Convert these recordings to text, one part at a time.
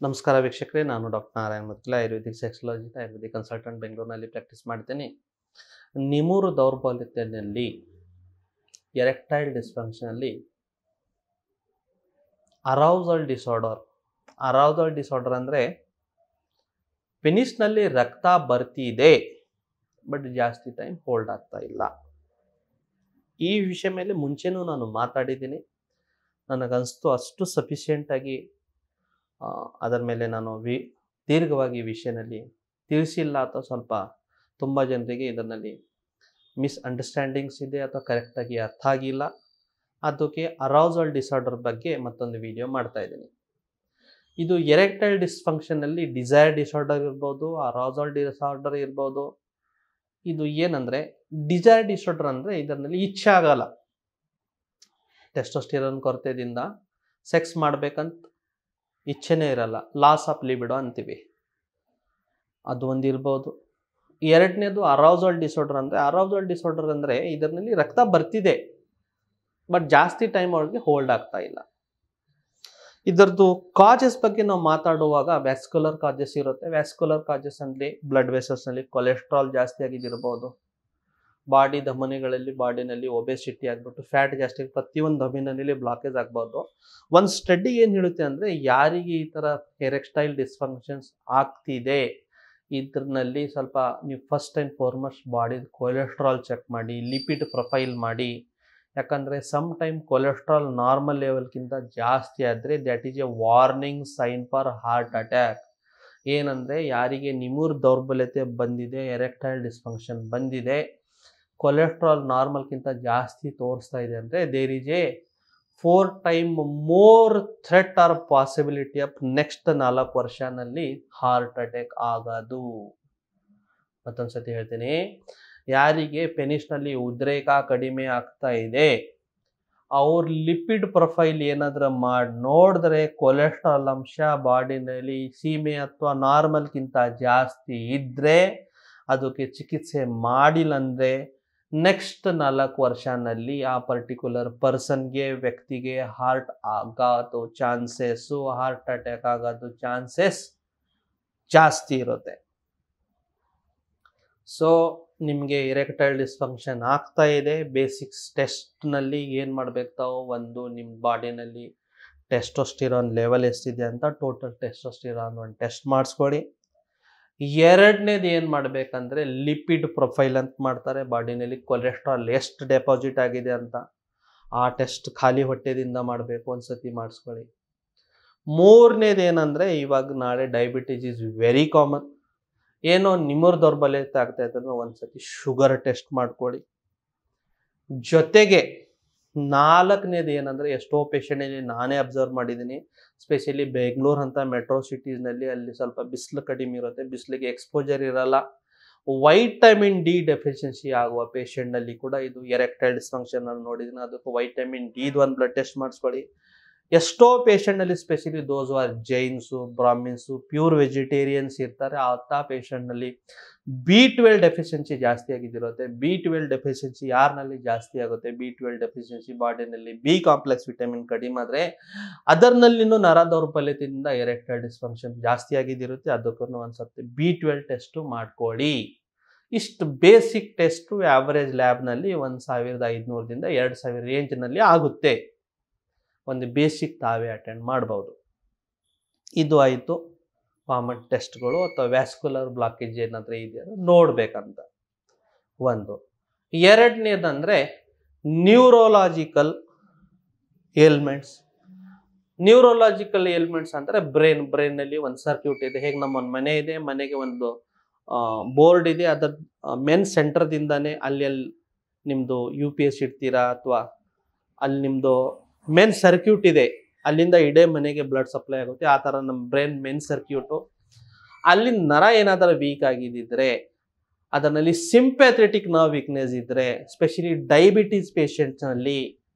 ನಮಸ್ಕಾರ ವೀಕ್ಷಕರೇ, ನಾನು doctor Narayana Matla, ayurvedic sexologist, ayurvedic consultant, ಬೆಂಗಳೂರಿನಲ್ಲಿ ಪ್ರಾಕ್ಟೀಸ್ ಮಾಡ್ತೇನೆ. ನಿಮೂರು ದೌರ್ಬಲ್ಯತೆಯಲ್ಲಿ ಎರೆಕ್ಟೈಲ್ ಡಿಸ್ಫಂಕ್ಷನಲ್ಲಿ ಅರೌಸಲ್ ಡಿಸಾರ್ಡರ್ ಅಂದರೆ ಪೆನಿಸ್ನಲ್ಲಿ ರಕ್ತ ಬರ್ತಿದೆ ಬಟ್ ಜಾಸ್ತಿ ಟೈಮ್ ಹೋಲ್ಡ್ ಆಗ್ತಾ ಇಲ್ಲ. ಈ ವಿಷಯ ಮೇಲೆ ಮುಂಚೆನೂ ನಾನು ಮಾತಾಡಿದ್ದೀನಿ. ನನಗನ್ನಿಸ್ತು ಅಷ್ಟು ಸಫಿಷಿಯೆಂಟಾಗಿ ಅದರ ಮೇಲೆ ನಾನು ದೀರ್ಘವಾಗಿ ಈ ವಿಷಯದಲ್ಲಿ ತಿಳಿಸಿಲ್ಲ, ಅಥವಾ ಸ್ವಲ್ಪ ತುಂಬ ಜನರಿಗೆ ಇದರಲ್ಲಿ ಮಿಸ್ಅಂಡರ್ಸ್ಟ್ಯಾಂಡಿಂಗ್ಸ್ ಇದೆ ಅಥವಾ ಕರೆಕ್ಟಾಗಿ ಅರ್ಥ ಆಗಿಲ್ಲ. ಅದಕ್ಕೆ ಅರೌಸಲ್ ಡಿಸಾರ್ಡರ್ ಬಗ್ಗೆ ಮತ್ತೊಂದು ವಿಡಿಯೋ ಮಾಡ್ತಾ ಇದ್ದೀನಿ. ಇದು ಎರೆಕ್ಟೈಲ್ ಡಿಸ್ಫಂಕ್ಷನಲ್ಲಿ ಡಿಸೈರ್ ಡಿಸಾರ್ಡರ್ ಇರ್ಬೋದು, ಅರೌಸಲ್ ಡಿಸಾರ್ಡರ್ ಇರ್ಬೋದು. ಇದು ಏನಂದರೆ, ಡಿಸೈರ್ ಡಿಸಾರ್ಡರ್ ಅಂದರೆ ಇದರಲ್ಲಿ ಇಚ್ಛೆ ಆಗಲ್ಲ, ಟೆಸ್ಟೋಸ್ಟಿರಾನ್ ಕೊರತೆದಿಂದ ಸೆಕ್ಸ್ ಮಾಡ್ಬೇಕಂತ ಇಚ್ಛೆನೇ ಇರಲ್ಲ, ಲಾಸ್ ಆಫ್ ಲಿಬಿಡೋ ಅಂತೀವಿ, ಅದು ಒಂದು ಇರ್ಬೋದು. ಎರಡನೇದು ಅರೌಸಲ್ ಡಿಸಾರ್ಡರ್ ಅಂದರೆ ಇದರಲ್ಲಿ ರಕ್ತ ಬರ್ತಿದೆ ಬಟ್ ಜಾಸ್ತಿ ಟೈಮ್ ಒಳಗೆ ಹೋಲ್ಡ್ ಆಗ್ತಾ ಇಲ್ಲ. ಇದರದ್ದು ಕಾಜಸ್ ಬಗ್ಗೆ ನಾವು ಮಾತಾಡುವಾಗ ವ್ಯಾಸ್ಕ್ಯುಲರ್ ಕಾಜಸ್ ಇರುತ್ತೆ. ವ್ಯಾಸ್ಕ್ಯುಲರ್ ಕಾಜಸ್ ಅಂದರೆ ಬ್ಲಡ್ ವೆಸಲ್ಸ್ನಲ್ಲಿ ಕೊಲೆಸ್ಟ್ರಾಲ್ ಜಾಸ್ತಿ ಆಗಿದ್ದಿರ್ಬೋದು, ಬಾಡಿನಲ್ಲಿ ಒಬೆಸಿಟಿ ಆಗಿಬಿಟ್ಟು ಫ್ಯಾಟ್ ಜಾಸ್ತಿ, ಪ್ರತಿಯೊಂದು ಧಮನಿಯಲ್ಲಿ ಬ್ಲಾಕೇಜ್ ಆಗ್ಬೋದು. ಒಂದು ಸ್ಟಡಿ ಏನು ಹೇಳುತ್ತೆ ಅಂದರೆ, ಯಾರಿಗೆ ಈ ಥರ ಎರೆಕ್ಟೈಲ್ ಡಿಸ್ಫಂಕ್ಷನ್ಸ್ ಆಗ್ತಿದೆ, ಇದರಲ್ಲಿ ಸ್ವಲ್ಪ ನೀವು ಫಸ್ಟ್ ಆ್ಯಂಡ್ ಫಾರ್ಮೋಸ್ಟ್ ಬಾಡಿದ ಕೊಲೆಸ್ಟ್ರಾಲ್ ಚೆಕ್ ಮಾಡಿ, ಲಿಪಿಡ್ ಪ್ರೊಫೈಲ್ ಮಾಡಿ. ಯಾಕಂದರೆ ಸಮ್ ಟೈಮ್ ಕೊಲೆಸ್ಟ್ರಾಲ್ ನಾರ್ಮಲ್ ಲೆವೆಲ್ಗಿಂತ ಜಾಸ್ತಿ ಆದರೆ that is a warning sign for heart attack. ಏನಂದರೆ, ಯಾರಿಗೆ ನಿಮೂರ್ ದೌರ್ಬಲ್ಯತೆ ಬಂದಿದೆ, ಎರೆಕ್ಟೈಲ್ ಡಿಸ್ಫಂಕ್ಷನ್ ಬಂದಿದೆ, ಕೊಲೆಸ್ಟ್ರಾಲ್ ನಾರ್ಮಲ್ಗಿಂತ ಜಾಸ್ತಿ ತೋರಿಸ್ತಾ ಇದೆ ಅಂದರೆ there is a 4 times more threat or possibility of next 4 ವರ್ಷನಲ್ಲಿ ಹಾರ್ಟ್ ಅಟ್ಯಾಕ್ ಆಗೋದು. ಮತ್ತೊಂದು ಸತಿ ಹೇಳ್ತೀನಿ, ಯಾರಿಗೆ ಪೆನಿಸ್ನಲ್ಲಿ ಉದ್ರೇಕ ಕಡಿಮೆ ಆಗ್ತಾ ಇದೆ, ಅವ್ರ ಲಿಪಿಡ್ ಪ್ರೊಫೈಲ್ ಏನಾದರೂ ಮಾಡಿ ನೋಡಿದ್ರೆ ಕೊಲೆಸ್ಟ್ರಾಲ್ ಅಂಶ ಬಾಡಿನಲ್ಲಿ ಸೀಮೆ ಅಥವಾ ನಾರ್ಮಲ್ಗಿಂತ ಜಾಸ್ತಿ ಇದ್ದರೆ, ಅದಕ್ಕೆ ಚಿಕಿತ್ಸೆ ಮಾಡಿಲ್ಲ ಅಂದರೆ ನೆಕ್ಸ್ಟ್ 4 ವರ್ಷನಲ್ಲಿ ಆ ಪರ್ಟಿಕ್ಯುಲರ್ ವ್ಯಕ್ತಿಗೆ ಹಾರ್ಟ್ ಆಗೋದು ಚಾನ್ಸಸ್ಸು, ಹಾರ್ಟ್ ಅಟ್ಯಾಕ್ ಆಗೋದು ಚಾನ್ಸಸ್ ಜಾಸ್ತಿ ಇರುತ್ತೆ. ಸೊ ನಿಮಗೆ ಎರೆಕ್ಟೈಲ್ ಡಿಸ್ಫಂಕ್ಷನ್ ಆಗ್ತಾ ಇದೆ, ಬೇಸಿಕ್ಸ್ ಟೆಸ್ಟ್ನಲ್ಲಿ ಏನು ಮಾಡಬೇಕು ತಾವು, ಒಂದು ನಿಮ್ಮ ಬಾಡಿನಲ್ಲಿ ಟೆಸ್ಟೋಸ್ಟಿರಾನ್ ಲೆವೆಲ್ ಎಷ್ಟಿದೆ ಅಂತ ಟೋಟಲ್ ಟೆಸ್ಟೋಸ್ಟಿರಾನ್ ಒಂದು ಟೆಸ್ಟ್ ಮಾಡಿಸ್ಕೊಳ್ಳಿ. ಎರಡನೇದು ಏನು ಮಾಡಬೇಕಂದ್ರೆ ಲಿಪಿಡ್ ಪ್ರೊಫೈಲ್ ಅಂತ ಮಾಡ್ತಾರೆ, ಬಾಡಿನಲ್ಲಿ ಕೊಲೆಸ್ಟ್ರಾಲ್ ಎಷ್ಟು ಡೆಪಾಸಿಟ್ ಆಗಿದೆ ಅಂತ ಆ ಟೆಸ್ಟ್ ಖಾಲಿ ಹೊಟ್ಟೆದಿಂದ ಮಾಡಬೇಕು, ಒಂದ್ಸತಿ ಮಾಡಿಸ್ಕೊಳ್ಳಿ. ಮೂರನೇದು ಏನಂದರೆ, ಇವಾಗ ನಾಳೆ ಡಯಾಬಿಟೀಸ್ ಈಸ್ ವೆರಿ ಕಾಮನ್. ಏನೋ ನಿಮೂರ್ ದೌರ್ಬಲ್ಯತೆ ಆಗ್ತಾ ಇದ್ರೆ ಒಂದ್ಸತಿ ಶುಗರ್ ಟೆಸ್ಟ್ ಮಾಡ್ಕೊಳ್ಳಿ. ಜೊತೆಗೆ ನಾಲ್ಕನೇದು ಏನಂದರೆ, ಎಷ್ಟೋ ಪೇಷಂಟಲ್ಲಿ ನಾನೇ ಅಬ್ಸರ್ವ್ ಮಾಡಿದ್ದೀನಿ, ಸ್ಪೆಷಲಿ ಬೆಂಗಳೂರು ಅಂತ ಮೆಟ್ರೋ ಸಿಟೀಸ್ನಲ್ಲಿ ಅಲ್ಲಿ ಸ್ವಲ್ಪ ಬಿಸಿಲು ಕಡಿಮೆ ಇರುತ್ತೆ, ಬಿಸಿಲಿಗೆ ಎಕ್ಸ್ಪೋಜರ್ ಇರಲ್ಲ. ವೈಟಮಿನ್ ಡಿ ಡೆಫಿಷಿಯನ್ಸಿ ಆಗುವ ಪೇಷಂಟ್ನಲ್ಲಿ ಕೂಡ ಇದು ಎರೆಕ್ಟೈಲ್ ಡಿಸ್ಫಂಕ್ಷನ್ ನಾನು ನೋಡಿದ್ದೀನಿ. ಅದಕ್ಕೆ ವೈಟಮಿನ್ ಡಿದು ಒಂದು ಬ್ಲಡ್ ಟೆಸ್ಟ್ ಮಾಡಿಸ್ಕೊಳ್ಳಿ. ಎಷ್ಟೋ ಪೇಷಂಟ್ನಲ್ಲಿ specially those are Jains, Brahmins, pure vegetarians ಇರ್ತಾರೆ, ಅಂಥ ಪೇಷಂಟ್ನಲ್ಲಿ B12 ಡೆಫಿಷಿಯನ್ಸಿ ಜಾಸ್ತಿ ಆಗಿದ್ದಿರುತ್ತೆ. B12 ಡೆಫಿಷಿಯನ್ಸಿ ಯಾರಿನಲ್ಲಿ ಜಾಸ್ತಿ ಆಗುತ್ತೆ, B12 ಡೆಫಿಷಿಯನ್ಸಿ ಬಾಡಿನಲ್ಲಿ ಬಿ ಕಾಂಪ್ಲೆಕ್ಸ್ ವಿಟಮಿನ್ ಕಡಿಮೆ ಆದರೆ ಅದರಲ್ಲಿನೂ ನರ ದೌರ್ಬಲ್ಯದಿಂದ ಎರೆಕ್ಟೈಲ್ ಡಿಸ್ಫಂಕ್ಷನ್ ಜಾಸ್ತಿ ಆಗಿದ್ದಿರುತ್ತೆ. ಅದಕ್ಕೂ ಒಂದ್ಸತಿ B12 ಟೆಸ್ಟು ಮಾಡ್ಕೊಳ್ಳಿ. ಇಷ್ಟು ಬೇಸಿಕ್ ಟೆಸ್ಟು ಆ್ಯಾವ್ರೇಜ್ ಲ್ಯಾಬ್ನಲ್ಲಿ 1500ದಿಂದ 2000 ರೇಂಜ್ನಲ್ಲಿ ಆಗುತ್ತೆ. ಒಂದು ಬೇಸಿಕ್ ತಾವೇ ಅಟೆಂಡ್ ಮಾಡ್ಬೋದು. ಇದು ಆಯಿತು ಕಾಮನ್ ಟೆಸ್ಟ್ಗಳು, ಅಥವಾ ವ್ಯಾಸ್ಕ್ಯುಲರ್ ಬ್ಲಾಕೇಜ್ ಏನಾದರೂ ಇದೆಯಾ ನೋಡಬೇಕಂತ ಒಂದು. ಎರಡನೇದಂದರೆ ನ್ಯೂರೋಲಾಜಿಕಲ್ ಏಲ್ಮೆಂಟ್ಸ್. ಅಂದರೆ ಬ್ರೈನಲ್ಲಿ ಒಂದು ಸರ್ಕ್ಯೂಟ್ ಇದೆ. ಹೇಗೆ ನಮ್ಮ ಒಂದು ಮನೆ ಇದೆ, ಮನೆಗೆ ಒಂದು ಬೋರ್ಡ್ ಇದೆ, ಅದರ ಮೇನ್ ಸೆಂಟರ್ದಿಂದನೇ ಅಲ್ಲಿ ನಿಮ್ಮದು UPS ಇಡ್ತೀರಾ, ಅಥವಾ ಅಲ್ಲಿ ನಿಮ್ಮದು ಮೇನ್ ಸರ್ಕ್ಯೂಟ್ ಇದೆ, ಅಲ್ಲಿಂದ ಇಡೇ ಮನೆಗೆ ಬ್ಲಡ್ ಸಪ್ಲೈ ಆಗುತ್ತೆ. ಆ ಥರ ನಮ್ಮ ಬ್ರೈನ್ ಮೇನ್ ಸರ್ಕ್ಯೂಟು, ಅಲ್ಲಿ ನರ ಏನಾದರೂ ವೀಕ್ ಆಗಿದ್ದರೆ, ಅದರಲ್ಲಿ ಸಿಂಪ್ಯಾಥೆಟಿಕ್ ನರ್ವ್ ವೀಕ್ನೆಸ್ ಇದ್ದರೆ, ಸ್ಪೆಷಲಿ ಡಯಾಬಿಟೀಸ್ ಪೇಷಂಟ್ಸ್ನಲ್ಲಿ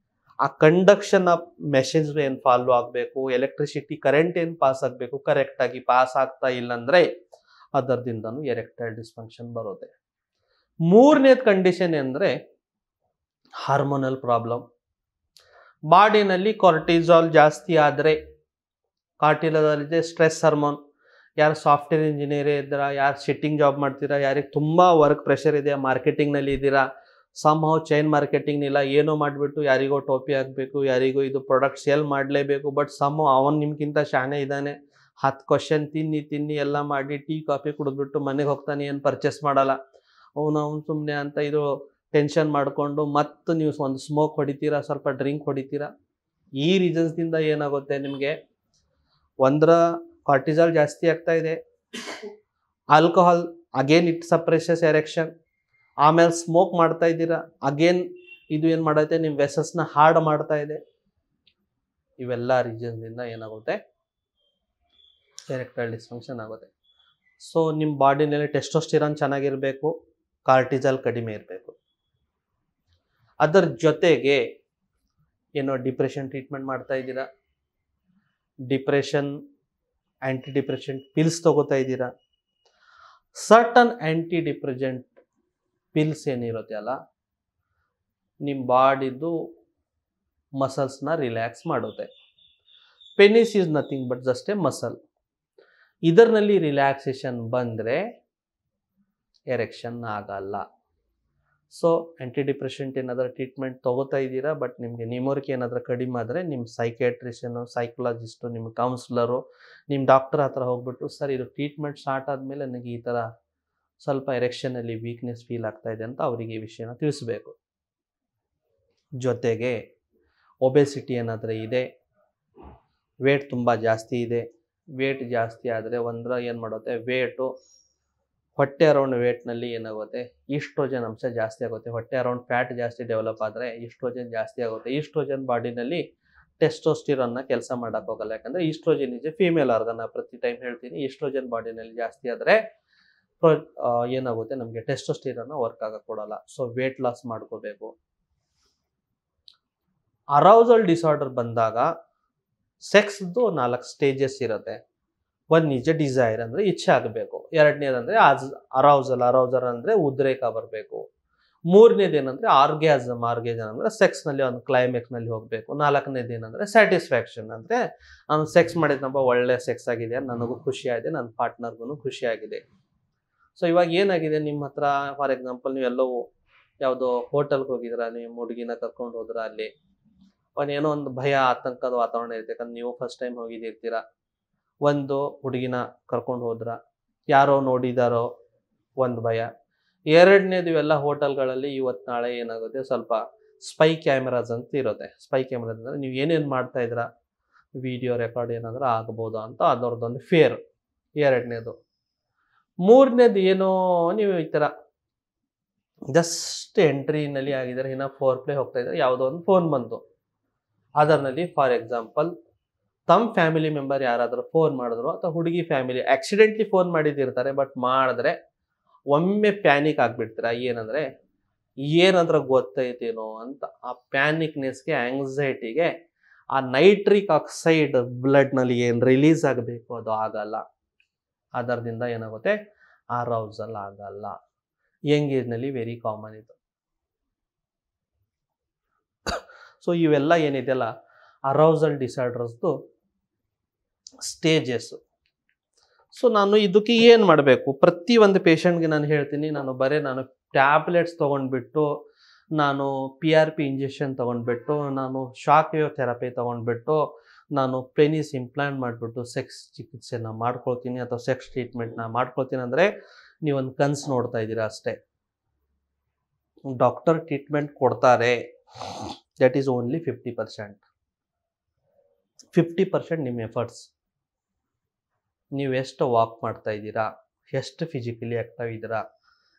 ಆ ಕಂಡಕ್ಷನ್ ಆಫ್ ಮೆಸೇಜ್ ಏನು ಫಾಲೋ ಆಗಬೇಕು, ಎಲೆಕ್ಟ್ರಿಸಿಟಿ ಕರೆಂಟ್ ಏನು ಪಾಸ್ ಆಗಬೇಕು ಕರೆಕ್ಟಾಗಿ ಪಾಸ್ ಆಗ್ತಾ ಇಲ್ಲಾಂದರೆ ಅದರದಿಂದನೂ ಎರೆಕ್ಟೈಲ್ ಡಿಸ್ಫಂಕ್ಷನ್ ಬರುತ್ತೆ. ಮೂರನೇದು ಕಂಡೀಷನ್ ಅಂದರೆ ಹಾರ್ಮೋನಲ್ ಪ್ರಾಬ್ಲಮ್. ಬಾಡಿನಲ್ಲಿ ಕಾರ್ಟಿಸಾಲ್ ಜಾಸ್ತಿ ಆದರೆ ಕಾರ್ಟಿಸೋಲ್ ಇದೆ ಸ್ಟ್ರೆಸ್ ಹಾರ್ಮೋನ್. ಯಾರು ಸಾಫ್ಟ್ವೇರ್ ಇಂಜಿನಿಯರ್ ಇದ್ದೀರಾ, ಯಾರು ಸಿಟ್ಟಿಂಗ್ ಜಾಬ್ ಮಾಡ್ತೀರಾ, ಯಾರಿಗೆ ತುಂಬ ವರ್ಕ್ ಪ್ರೆಷರ್ ಇದೆ, ಮಾರ್ಕೆಟಿಂಗ್ನಲ್ಲಿ ಇದ್ದೀರಾ, ಸಮ್ ಹೌ ಚೈನ್ ಮಾರ್ಕೆಟಿಂಗ್ ಇಲ್ಲ, ಏನೋ ಮಾಡಿಬಿಟ್ಟು ಯಾರಿಗೋ ಟೋಪಿ ಹಾಕಬೇಕು, ಯಾರಿಗೋ ಇದು ಪ್ರಾಡಕ್ಟ್ ಸೇಲ್ ಮಾಡಲೇಬೇಕು, ಬಟ್ ಸಮ್ ಅವನು ನಿಮ್ಗಿಂತ ಶಾಣೆ ಇದ್ದಾನೆ, 10 ಕ್ವಶನ್ ತಿನ್ನಿ ಎಲ್ಲ ಮಾಡಿ ಟೀ ಕಾಫಿ ಕುಡಿದ್ಬಿಟ್ಟು ಮನೆಗೆ ಹೋಗ್ತಾನೆ, ಏನು ಪರ್ಚೇಸ್ ಮಾಡಲ್ಲ, ಅವನು ಸುಮ್ಮನೆ ಅಂತ ಇದು ಟೆನ್ಷನ್ ಮಾಡಿಕೊಂಡು ಮತ್ತು ನೀವು ಒಂದು ಸ್ಮೋಕ್ ಹೊಡಿತೀರಾ, ಸ್ವಲ್ಪ ಡ್ರಿಂಕ್ ಹೊಡಿತೀರಾ. ಈ ರೀಸನ್ಸ್ದಿಂದ ಏನಾಗುತ್ತೆ ನಿಮಗೆ, ಒಂದರ ಕಾರ್ಟಿಸಾಲ್ ಜಾಸ್ತಿ ಆಗ್ತಾ ಇದೆ, ಆಲ್ಕೋಹಾಲ್ ಅಗೇನ್ ಇಟ್ ಸಪ್ರೆಸಸ್ ಎರೆಕ್ಷನ್, ಆಮೇಲೆ ಸ್ಮೋಕ್ ಮಾಡ್ತಾ ಇದ್ದೀರಾ, ಅಗೇನ್ ಇದು ಏನು ಮಾಡುತ್ತೆ ನಿಮ್ಮ ವೆಸಸ್ನ ಹಾರ್ಡ್ ಮಾಡ್ತಾ ಇದೆ. ಇವೆಲ್ಲ ರೀಸನ್ಸಿಂದ ಏನಾಗುತ್ತೆ ಎರೆಕ್ಟೈಲ್ ಡಿಸ್ಫಂಕ್ಷನ್ ಆಗುತ್ತೆ. ಸೊ ನಿಮ್ಮ ಬಾಡಿನಲ್ಲಿ ಟೆಸ್ಟೋಸ್ಟಿರಾನ್ ಚೆನ್ನಾಗಿರಬೇಕು, ಕಾರ್ಟಿಸಾಲ್ ಕಡಿಮೆ ಇರಬೇಕು. ಅದರ ಜೊತೆಗೆ ಏನೋ ಡಿಪ್ರೆಷನ್ ಟ್ರೀಟ್ಮೆಂಟ್ ಮಾಡ್ತಾ ಇದ್ದೀರಾ, ಡಿಪ್ರೆಷನ್ ಆ್ಯಂಟಿ ಡಿಪ್ರೆಷೆಂಟ್ ಪಿಲ್ಸ್ ತಗೋತಾ ಇದ್ದೀರಾ, ಸರ್ಟನ್ ಆ್ಯಂಟಿ ಡಿಪ್ರೆಸೆಂಟ್ ಪಿಲ್ಸ್ ಏನಿರುತ್ತೆ ಅಲ್ಲ, ನಿಮ್ಮ ಬಾಡಿದು ಮಸಲ್ಸ್ನ ರಿಲ್ಯಾಕ್ಸ್ ಮಾಡುತ್ತೆ. Penis is nothing but just A muscle. ಇದರಲ್ಲಿ ರಿಲ್ಯಾಕ್ಸೇಷನ್ ಬಂದರೆ ಎರೆಕ್ಷನ್ ಆಗಲ್ಲ. ಸೊ ಆ್ಯಂಟಿ ಡಿಪ್ರೆಷೆಂಟ್ ಏನಾದರೂ ಟ್ರೀಟ್ಮೆಂಟ್ ತೊಗೋತಾ ಇದ್ದೀರಾ, ಬಟ್ ನಿಮಗೆ ನಿಮೋರಿಕೆ ಏನಾದರೂ ಕಡಿಮೆ ಆದರೆ ನಿಮ್ಮ ಸೈಕ್ಯಾಟ್ರಿಷನು, ಸೈಕಲಾಜಿಸ್ಟು, ನಿಮ್ಮ ಕೌನ್ಸಿಲರು, ನಿಮ್ಮ ಡಾಕ್ಟರ್ ಹತ್ರ ಹೋಗ್ಬಿಟ್ಟು ಸರ್ ಇದು ಟ್ರೀಟ್ಮೆಂಟ್ ಸ್ಟಾರ್ಟ್ ಆದಮೇಲೆ ನನಗೆ ಈ ಥರ ಸ್ವಲ್ಪ ಎರೆಕ್ಷನಲ್ಲಿ ವೀಕ್ನೆಸ್ ಫೀಲ್ ಆಗ್ತಾ ಇದೆ ಅಂತ ಅವರಿಗೆ ಈ ವಿಷಯನ ತಿಳಿಸ್ಬೇಕು. ಜೊತೆಗೆ ಒಬೆಸಿಟಿ ಏನಾದರೂ ಇದೆ, ವೇಟ್ ತುಂಬ ಜಾಸ್ತಿ ಇದೆ, ವೇಟ್ ಜಾಸ್ತಿ ಆದರೆ ಏನು ಮಾಡುತ್ತೆ, ವೇಟು ಹೊಟ್ಟೆ ಅರೌಂಡ್ ವೇಟ್ನಲ್ಲಿ ಏನಾಗುತ್ತೆ, ಈಸ್ಟ್ರೋಜನ್ ಅಂಶ ಜಾಸ್ತಿ ಆಗುತ್ತೆ. ಹೊಟ್ಟೆ ಅರೌಂಡ್ ಫ್ಯಾಟ್ ಜಾಸ್ತಿ ಡೆವಲಪ್ ಆದರೆ ಈಸ್ಟ್ರೋಜನ್ ಜಾಸ್ತಿ ಆಗುತ್ತೆ. ಈಸ್ಟ್ರೋಜನ್ ಬಾಡಿನಲ್ಲಿ ಟೆಸ್ಟೋಸ್ಟಿರಾನ್ನ ಕೆಲಸ ಮಾಡೋಕ್ಕೋಗಲ್ಲ, ಯಾಕಂದರೆ ಈಸ್ಟ್ರೋಜನ್ ಇದೆ ಫೀಮೇಲ್ ಆರ್ಗನ್. ಪ್ರತಿ ಟೈಮ್ ಹೇಳ್ತೀನಿ, ಈಸ್ಟ್ರೋಜನ್ ಬಾಡಿನಲ್ಲಿ ಜಾಸ್ತಿ ಆದರೆ ಏನಾಗುತ್ತೆ ನಮಗೆ ಟೆಸ್ಟೋಸ್ಟಿರಾನ್ನ ವರ್ಕ್ ಆಗಕ್ಕೆ ಕೊಡಲ್ಲ. ಸೊ ವೇಟ್ ಲಾಸ್ ಮಾಡ್ಕೋಬೇಕು. ಅರೌಸಲ್ ಡಿಸಾರ್ಡರ್ ಬಂದಾಗ ಸೆಕ್ಸ್ದು 4 ಸ್ಟೇಜಸ್ ಇರುತ್ತೆ. ಒಂದು ನಿಜ ಡಿಸೈರ್ ಅಂದರೆ ಇಚ್ಛೆ ಆಗಬೇಕು, ಎರಡನೇದಂದರೆ ಅರೌಸಲ್ ಅಂದರೆ ಉದ್ರೇಕ ಬರಬೇಕು, ಮೂರನೇದೇನೆಂದರೆ ಆರ್ಗ್ಯಾಸಮ್ ಅಂದರೆ ಸೆಕ್ಸ್ನಲ್ಲಿ ಒಂದು ಕ್ಲೈಮ್ಯಾಕ್ಸ್ನಲ್ಲಿ ಹೋಗಬೇಕು, ನಾಲ್ಕನೇದೇನೆಂದರೆ ಸ್ಯಾಟಿಸ್ಫ್ಯಾಕ್ಷನ್ ಅಂದರೆ ನಾನು ಸೆಕ್ಸ್ ಮಾಡಿದ್ನಪ್ಪ ಒಳ್ಳೆ ಸೆಕ್ಸ್ ಆಗಿದೆ, ನನಗೂ ಖುಷಿಯಾಗಿದೆ, ನನ್ನ ಪಾರ್ಟ್ನರ್ಗೂ ಖುಷಿಯಾಗಿದೆ. ಸೊ ಇವಾಗ ಏನಾಗಿದೆ, ನಿಮ್ಮ ಹತ್ರ ಫಾರ್ ಎಕ್ಸಾಂಪಲ್ ನೀವು ಎಲ್ಲೋ ಯಾವುದೋ ಹೋಟೆಲ್ಗೆ ಹೋಗಿದ್ದೀರಾ, ನೀವು ಹುಡುಗಿನ ಕರ್ಕೊಂಡು ಹೋದ್ರ, ಅಲ್ಲಿ ಏನೋ ಒಂದು ಭಯ ಆತಂಕದ ವಾತಾವರಣ ಇರುತ್ತೆ, ಯಾಕಂದ್ರೆ ನೀವು ಫಸ್ಟ್ ಟೈಮ್ ಹೋಗಿದ್ದಿರ್ತೀರ. ಒಂದು ಹುಡುಗಿನ ಕರ್ಕೊಂಡು ಹೋದ್ರ, ಯಾರೋ ನೋಡಿದಾರೋ ಒಂದು ಭಯ. ಎರಡನೇದು ಇವೆಲ್ಲ ಹೋಟೆಲ್ಗಳಲ್ಲಿ ಇವತ್ತು ನಾಳೆ ಏನಾಗುತ್ತೆ, ಸ್ವಲ್ಪ ಸ್ಪೈ ಕ್ಯಾಮೆರಾಸ್ ಅಂತ ಇರುತ್ತೆ. ಸ್ಪೈ ಕ್ಯಾಮೆರಾಸ್ ಅಂದರೆ ನೀವು ಏನೇನು ಮಾಡ್ತಾ ಇದ್ರ ವಿಡಿಯೋ ರೆಕಾರ್ಡ್ ಏನಾದರೂ ಆಗ್ಬೋದು ಅಂತ ಅದರದ್ದೊಂದು ಫೇರ್. ಎರಡನೇದು. ಮೂರನೇದು ಏನೋ ನೀವು ಈ ಥರ ಜಸ್ಟ್ ಎಂಟ್ರಿನಲ್ಲಿ ಆಗಿದ್ದಾರೆ, ಇನ್ನು ಫೋರ್ ಪ್ಲೇ ಹೋಗ್ತಾ ಇದ್ದಾರೆ, ಯಾವುದೋ ಒಂದು ಫೋನ್ ಬಂತು, ಅದರಲ್ಲಿ ಫಾರ್ ಎಕ್ಸಾಂಪಲ್ ತಮ್ಮ ಫ್ಯಾಮಿಲಿ ಮೆಂಬರ್ ಯಾರಾದರೂ ಫೋನ್ ಮಾಡಿದ್ರು, ಅಥವಾ ಹುಡುಗಿ ಫ್ಯಾಮಿಲಿ ಆಕ್ಸಿಡೆಂಟ್ಲಿ ಫೋನ್ ಮಾಡಿದ್ದಿರ್ತಾರೆ, ಬಟ್ ಮಾಡಿದ್ರೆ ಒಮ್ಮೆ ಪ್ಯಾನಿಕ್ ಆಗಿಬಿಡ್ತೀರ. ಏನಂದ್ರೆ ಗೊತ್ತೈತೇನೋ ಅಂತ ಆ ಪ್ಯಾನಿಕ್ನೆಸ್ಗೆ, ಆಂಗ್ಸೈಟಿಗೆ ಆ ನೈಟ್ರಿಕ್ ಆಕ್ಸೈಡ್ ಬ್ಲಡ್ನಲ್ಲಿ ಏನು ರಿಲೀಸ್ ಆಗಬೇಕು ಅದು ಆಗಲ್ಲ. ಅದರಿಂದ ಏನಾಗುತ್ತೆ, ಅರೌಸಲ್ ಆಗಲ್ಲ. ಯಂಗ್ ಏಜ್ನಲ್ಲಿ ವೆರಿ ಕಾಮನ್ ಇದು. ಸೊ ಇವೆಲ್ಲ ಏನಿದೆಯಲ್ಲ ಅರೌಸಲ್ ಡಿಸಾರ್ಡರ್ಸ್ದು ಸ್ಟೇಜಸ್ಸು. ಸೊ ನಾನು ಇದಕ್ಕೆ ಏನು ಮಾಡಬೇಕು, ಪ್ರತಿಯೊಂದು ಪೇಷಂಟ್ಗೆ ನಾನು ಹೇಳ್ತೀನಿ, ನಾನು ಟ್ಯಾಬ್ಲೆಟ್ಸ್ ತೊಗೊಂಡ್ಬಿಟ್ಟು, ನಾನು PRP ಇಂಜೆಕ್ಷನ್ ತೊಗೊಂಡ್ಬಿಟ್ಟು, ನಾನು ಶಾಕ್ ವೇವ್ ಥೆರಪಿ ತೊಗೊಂಡ್ಬಿಟ್ಟು, ನಾನು ಪೆನಿಸ್ ಇಂಪ್ಲಾಂಟ್ ಮಾಡಿಬಿಟ್ಟು ಸೆಕ್ಸ್ ಚಿಕಿತ್ಸೆನ ಮಾಡ್ಕೊಳ್ತೀನಿ ಅಥವಾ ಸೆಕ್ಸ್ ಟ್ರೀಟ್ಮೆಂಟ್ನ ಮಾಡ್ಕೊಳ್ತೀನಿ ಅಂದರೆ ನೀವೊಂದು ಕನಸು ನೋಡ್ತಾ ಇದ್ದೀರಾ ಅಷ್ಟೇ. ಡಾಕ್ಟರ್ ಟ್ರೀಟ್ಮೆಂಟ್ ಕೊಡ್ತಾರೆ, ದಟ್ ಈಸ್ ಓನ್ಲಿ 50%. 50% ನಿಮ್ಮ ಎಫರ್ಟ್ಸ್. ನೀವು ಎಷ್ಟು ವಾಕ್ ಮಾಡ್ತಾ ಇದ್ದೀರಾ, ಎಷ್ಟು ಫಿಸಿಕಲಿ ಆ್ಯಕ್ಟಿವ್ ಇದ್ದೀರಾ,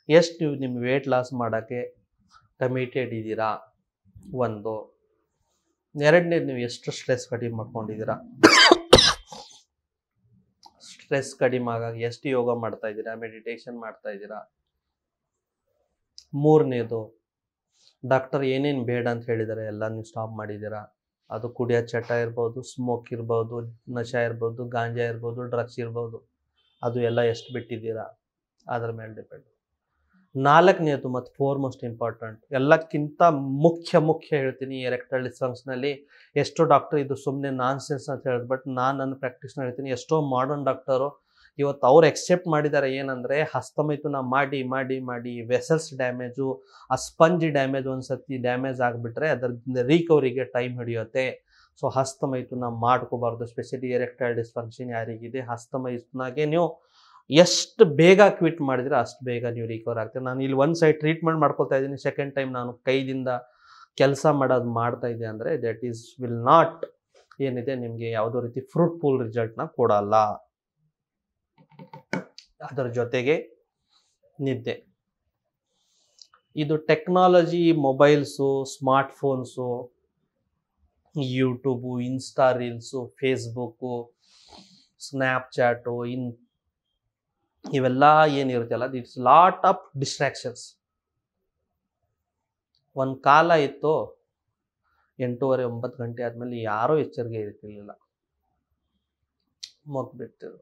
ಎಷ್ಟು ನೀವು ನಿಮ್ಮ ವೇಟ್ ಲಾಸ್ ಮಾಡೋಕ್ಕೆ ಕಮಿಟೆಡ್ ಇದ್ದೀರಾ, ಒಂದು. ಎರಡನೇದು, ನೀವು ಎಷ್ಟು ಸ್ಟ್ರೆಸ್ ಕಡಿಮೆ ಮಾಡ್ಕೊಂಡಿದ್ದೀರಾ, ಸ್ಟ್ರೆಸ್ ಕಡಿಮೆ ಆಗಾಗ ಎಷ್ಟು ಯೋಗ ಮಾಡ್ತಾ ಇದ್ದೀರಾ, ಮೆಡಿಟೇಷನ್ ಮಾಡ್ತಾ ಇದ್ದೀರಾ. ಮೂರನೇದು, ಡಾಕ್ಟರ್ ಏನೇನು ಬೇಡ ಅಂತ ಹೇಳಿದ್ದಾರೆ ಎಲ್ಲ ನೀವು ಸ್ಟಾಪ್ ಮಾಡಿದ್ದೀರಾ. ಅದು ಕುಡಿಯೋ ಚಟ ಇರ್ಬೋದು, ಸ್ಮೋಕ್ ಇರ್ಬೋದು, ನಶ ಇರ್ಬೋದು, ಗಾಂಜಾ ಇರ್ಬೋದು, ಡ್ರಗ್ಸ್ ಇರ್ಬೋದು, ಅದು ಎಲ್ಲ ಎಷ್ಟು ಬಿಟ್ಟಿದ್ದೀರಾ ಅದ್ರ ಮೇಲೆ ಡಿಪೆಂಡ್. ನಾಲ್ಕನೇದು ಮತ್ತು ಫೋರ್ಮೋಸ್ಟ್ ಇಂಪಾರ್ಟೆಂಟ್, ಎಲ್ಲಕ್ಕಿಂತ ಮುಖ್ಯ ಹೇಳ್ತೀನಿ ಎರೆಕ್ಟೈಲ್ ಡಿಸ್ಫಂಕ್ಷನಲ್ಲಿ. ಎಷ್ಟೋ ಡಾಕ್ಟರ್ ಇದು ಸುಮ್ಮನೆ ನಾನ್ಸೆನ್ಸ್ ಅಂತ ಹೇಳಿದ್ರು, ಬಟ್ ನಾನು ನನ್ನ ಪ್ರಾಕ್ಟೀಸ್ನ ಹೇಳ್ತೀನಿ. ಎಷ್ಟೋ ಮಾಡರ್ನ್ ಡಾಕ್ಟರು ಇವತ್ತು ಅವ್ರು ಎಕ್ಸೆಪ್ಟ್ ಮಾಡಿದ್ದಾರೆ ಏನಂದರೆ, ಹಸ್ತಮೈಥುನ ಮಾಡಿ ವೆಸಲ್ಸ್ ಡ್ಯಾಮೇಜು, ಆ ಸ್ಪಂಜ್ ಡ್ಯಾಮೇಜ್ ಒಂದ್ಸತಿ ಡ್ಯಾಮೇಜ್ ಆಗಿಬಿಟ್ರೆ ಅದರಿಂದ ರಿಕವರಿಗೆ ಟೈಮ್ ಹಿಡಿಯುತ್ತೆ. ಸೊ ಹಸ್ತಮೈಥುನ ಮಾಡ್ಕೋಬಾರ್ದು. ಸ್ಪೆಷಲಿ ಎರೆಕ್ಟೈಲ್ ಡಿಸ್ಫಂಕ್ಷನ್ ಯಾರಿಗಿದೆ, ಹಸ್ತಮೈಥುನಾಗೆ ನೀವು ಎಷ್ಟು ಬೇಗ ಕ್ವಿಟ್ ಮಾಡಿದ್ರೆ ಅಷ್ಟು ಬೇಗ ನೀವು ರಿಕವರ್ ಆಗ್ತೀರಿ. ನಾನು ಇಲ್ಲಿ ಒಂದು ಸೈಡ್ ಟ್ರೀಟ್ಮೆಂಟ್ ಮಾಡ್ಕೊತಾ ಇದ್ದೀನಿ, ಸೆಕೆಂಡ್ ಟೈಮ್ ನಾನು ಕೈದಿಂದ ಕೆಲಸ ಮಾಡ್ತಾ ಇದೆ ಅಂದರೆ ದಟ್ ಈಸ್ ವಿಲ್ ನಾಟ್ ಏನಿದೆ ನಿಮಗೆ ಯಾವುದೋ ರೀತಿ ಫ್ರೂಟ್ಫುಲ್ ರಿಸಲ್ಟ್ನ ಕೊಡಲ್ಲ. ಅದರ ಜೊತೆಗೆ ನಿದ್ದೆ. ಇದು technology, mobiles, smartphones, YouTube, Insta reels, Facebook, Snapchat, ಇವೆಲ್ಲ ಏನಿರುತ್ತಲ್ಲ, ಇಟ್ಸ್ ಲಾಟ್ ಆಫ್ ಡಿಸ್ಟ್ರಾಕ್ಷನ್ಸ್. ಒಂದು ಕಾಲ ಇತ್ತು 8:30-9 ಗಂಟೆ ಆದಮೇಲೆ ಯಾರೂ ಎಚ್ಚರಿಕೆ ಇರ್ತಿರ್ಲಿಲ್ಲ, ಮಗ್ಬಿಡ್ತಿದ್ರು.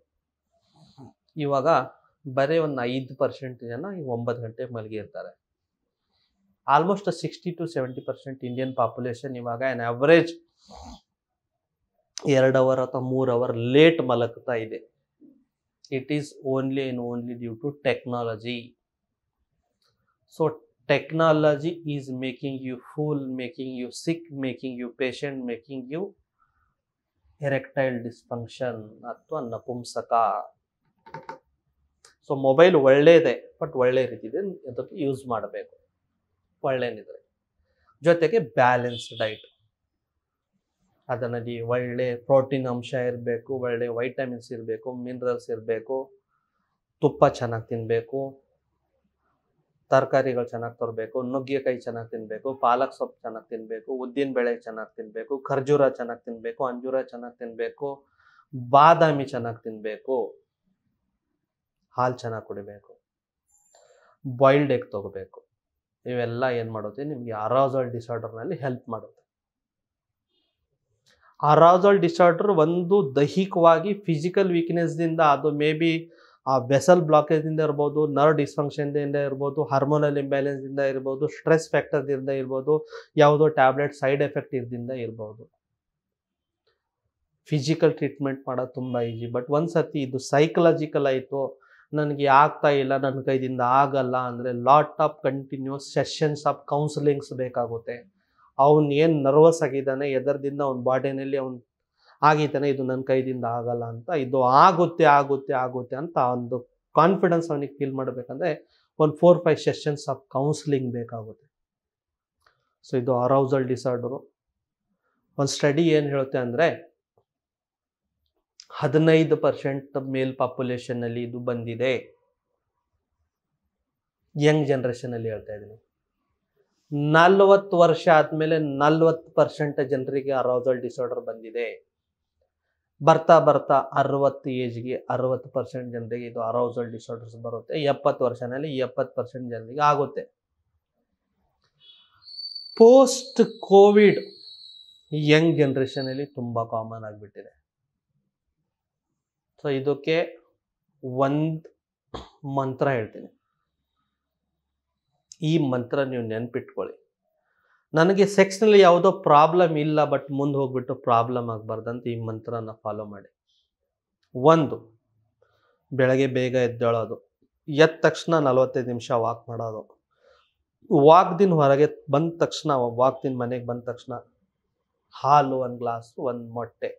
ಇವಾಗ ಬರೀ ಒಂದು 5% ಜನ 9 ಗಂಟೆ ಮಲಗಿರ್ತಾರೆ. ಆಲ್ಮೋಸ್ಟ್ 60-70% ಇಂಡಿಯನ್ ಪಾಪ್ಯುಲೇಷನ್ ಇವಾಗ ಆನ್ ಅವರೇಜ್ 2 ಅವರ್ ಅಥವಾ 3 ಅವರ್ ಲೇಟ್ ಮಲಗ್ತಾ ಇದೆ. It is only and only due to technology. So technology is making you fool, making you sick, making you patient, making you erectile dysfunction ಅಥವಾ ನಪುಂಸಕ. So mobile ಒಳ್ಳೆಯದೇ, but ಒಳ್ಳೆ ರೀತಿದೆ, ಅದಕ್ಕೆ use ಮಾಡಬೇಕು ಒಳ್ಳೆಯದಿದ್ರೆ. ಜೊತೆಗೆ balanced ಡೈಟ್, ಅದರಲ್ಲಿ ಒಳ್ಳೆ ಪ್ರೋಟೀನ್ ಅಂಶ ಇರಬೇಕು, ಒಳ್ಳೆ ವೈಟಮಿನ್ಸ್ ಇರಬೇಕು, ಮಿನರಲ್ಸ್ ಇರಬೇಕು, ತುಪ್ಪ ಚೆನ್ನಾಗಿ ತಿನ್ನಬೇಕು, ತರಕಾರಿಗಳು ಚೆನ್ನಾಗಿ ತರಬೇಕು, ನುಗ್ಗೆಕಾಯಿ ಚೆನ್ನಾಗಿ ತಿನ್ನಬೇಕು, ಪಾಲಕ್ ಸೊಪ್ಪು ಚೆನ್ನಾಗಿ ತಿನ್ನಬೇಕು, ಉದ್ದಿನ ಬೇಳೆ ಚೆನ್ನಾಗಿ ತಿನ್ನಬೇಕು, ಖರ್ಜೂರ ಚೆನ್ನಾಗಿ ತಿನ್ನಬೇಕು, ಅಂಜೂರ ಚೆನ್ನಾಗಿ ತಿನ್ನಬೇಕು, ಬಾದಾಮಿ ಚೆನ್ನಾಗಿ ತಿನ್ನಬೇಕು, ಹಾಲು ಚೆನ್ನಾಗಿ ಕುಡಿಬೇಕು, ಬಾಯ್ಲ್ಡ್ ಎಗ್ ತಗೋಬೇಕು. ಇವೆಲ್ಲ ಏನು ಮಾಡುತ್ತೆ, ನಿಮಗೆ ಅರಾಸಲ್ ಡಿಸಾರ್ಡರ್ನಲ್ಲಿ ಹೆಲ್ಪ್ ಮಾಡುತ್ತೆ. ಅರಾಸಲ್ ಡಿಸಾರ್ಡರ್ ಒಂದು ದೈಹಿಕವಾಗಿ ಫಿಸಿಕಲ್ ವೀಕ್ನೆಸ್ದಿಂದ, ಅದು ಮೇ ಬಿ ಆ ವೆಸಲ್ ಬ್ಲಾಕೇಜಿಂದ ಇರ್ಬೋದು, ನರ್ವ್ ಡಿಸ್ಫಂಕ್ಷನ್ದಿಂದ ಇರ್ಬೋದು, ಹಾರ್ಮೋನಲ್ ಇಂಬ್ಯಾಲೆನ್ಸಿಂದ ಇರ್ಬೋದು, ಸ್ಟ್ರೆಸ್ ಫ್ಯಾಕ್ಟರ್ದಿಂದ ಇರ್ಬೋದು, ಯಾವುದೋ ಟ್ಯಾಬ್ಲೆಟ್ ಸೈಡ್ ಎಫೆಕ್ಟ್ ಇದ್ದಿಂದ ಇರ್ಬೋದು. ಫಿಸಿಕಲ್ ಟ್ರೀಟ್ಮೆಂಟ್ ಮಾಡೋದು ತುಂಬ ಈಜಿ, ಬಟ್ ಒಂದು ಸರ್ತಿ ಇದು ಸೈಕಲಾಜಿಕಲ್ ಆಯಿತು, ನನಗೆ ಆಗ್ತಾ ಇಲ್ಲ, ನನ್ನ ಕೈದಿಂದ ಆಗಲ್ಲ ಅಂದರೆ lot of continuous sessions of counsellings ಬೇಕಾಗುತ್ತೆ. ಅವನು ಏನು ನರ್ವಸ್ ಆಗಿದ್ದಾನೆ, ಎದರದಿಂದ ಅವ್ನ ಬಾಡಿನಲ್ಲಿ ಅವ್ನು ಆಗಿದ್ದಾನೆ, ಇದು ನನ್ನ ಕೈದಿಂದ ಆಗಲ್ಲ ಅಂತ, ಇದು ಆಗುತ್ತೆ ಅಂತ ಒಂದು ಕಾನ್ಫಿಡೆನ್ಸ್ ಅವನಿಗೆ ಫೀಲ್ ಮಾಡಬೇಕಂದ್ರೆ ಒಂದು 4-5 ಸೆಷನ್ಸ್ ಆಫ್ ಕೌನ್ಸಿಲಿಂಗ್ ಬೇಕಾಗುತ್ತೆ. ಸೊ ಇದು ಅರೌಸಲ್ ಡಿಸಾರ್ಡರು. ಒಂದು ಸ್ಟಡಿ ಏನು ಹೇಳುತ್ತೆ ಅಂದರೆ 15% ಮೇಲ್ ಪಾಪ್ಯುಲೇಷನ್ನಲ್ಲಿ ಇದು ಬಂದಿದೆ. ಯಂಗ್ ಜನರೇಷನಲ್ಲಿ ಹೇಳ್ತಾ ಇದ್ದೀನಿ. 40 ವರ್ಷ ಆದಮೇಲೆ 40% ಜನರಿಗೆ ಅರೌಸಲ್ ಡಿಸಾರ್ಡರ್ ಬಂದಿದೆ. ಬರ್ತಾ 60 ಏಜ್ಗೆ 60% ಜನರಿಗೆ ಇದು ಅರೌಸಲ್ ಡಿಸಾರ್ಡರ್ಸ್ ಬರುತ್ತೆ. 70 ವರ್ಷನಲ್ಲಿ 70% ಜನರಿಗೆ ಆಗುತ್ತೆ. ಪೋಸ್ಟ್ ಕೋವಿಡ್ ಯಂಗ್ ಜನರೇಷನಲ್ಲಿ ತುಂಬ ಕಾಮನ್ ಆಗಿಬಿಟ್ಟಿದೆ. ಸೊ ಇದಕ್ಕೆ ಒಂದು ಮಂತ್ರ ಹೇಳ್ತೀನಿ, ಈ ಮಂತ್ರ ನೀವು ನೆನ್ಪಿಟ್ಕೊಳ್ಳಿ. ನನಗೆ ಸೆಕ್ಸ್ನಲ್ಲಿ ಯಾವುದೋ ಪ್ರಾಬ್ಲಮ್ ಇಲ್ಲ, ಬಟ್ ಮುಂದೆ ಹೋಗ್ಬಿಟ್ಟು ಪ್ರಾಬ್ಲಮ್ ಆಗಬಾರ್ದಂತ ಈ ಮಂತ್ರನ ಫಾಲೋ ಮಾಡಿ. 1, ಬೆಳಗ್ಗೆ ಬೇಗ ಎದ್ದೇಳೋದು, ಎದ್ದ ತಕ್ಷಣ 45 ನಿಮಿಷ ವಾಕ್ ಮಾಡೋದು. ವಾಕ್ದಿನ ಹೊರಗೆ ಬಂದ ತಕ್ಷಣ, ವಾಕ್ದಿನ ಮನೆಗೆ ಬಂದ ತಕ್ಷಣ ಹಾಲು 1 ಗ್ಲಾಸ್ 1 ಮೊಟ್ಟೆ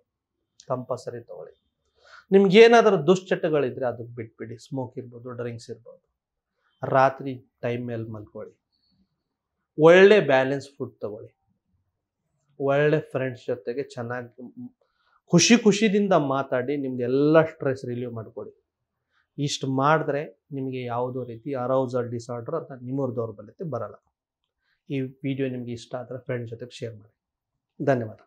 ಕಂಪಲ್ಸರಿ ತಗೊಳ್ಳಿ. ನಿಮ್ಗೇನಾದರೂ ದುಶ್ಚಟಗಳಿದ್ರೆ ಅದಕ್ಕೆ ಬಿಟ್ಬಿಡಿ. ಸ್ಮೋಕ್ ಇರ್ಬೋದು, ಡ್ರಿಂಕ್ಸ್ ಇರ್ಬೋದು. ರಾತ್ರಿ ಟೈಮ್ ಮೇಲೆ ಮಲ್ಕೊಳ್ಳಿ. ಒಳ್ಳೆ ಬ್ಯಾಲೆನ್ಸ್ ಫುಡ್ ತಗೊಳ್ಳಿ. ಒಳ್ಳೆ ಫ್ರೆಂಡ್ಸ್ ಜೊತೆಗೆ ಚೆನ್ನಾಗಿ ಖುಷಿದಿಂದ ಮಾತಾಡಿ ನಿಮ್ದೆಲ್ಲ ಸ್ಟ್ರೆಸ್ ರಿಲೀವ್ ಮಾಡ್ಕೊಳ್ಳಿ. ಇಷ್ಟು ಮಾಡಿದ್ರೆ ನಿಮಗೆ ಯಾವುದೋ ರೀತಿ ಅರೌಸಲ್ ಡಿಸಾರ್ಡರ್ ಅಥವಾ ನಿಮ್ಮೂರು ದೌರ್ಬಲ್ಯತೆ ಬರಲ್ಲ. ಈ ವಿಡಿಯೋ ನಿಮಗೆ ಇಷ್ಟ ಆದರೆ ಫ್ರೆಂಡ್ಸ್ ಜೊತೆಗೆ ಶೇರ್ ಮಾಡಿ. ಧನ್ಯವಾದ.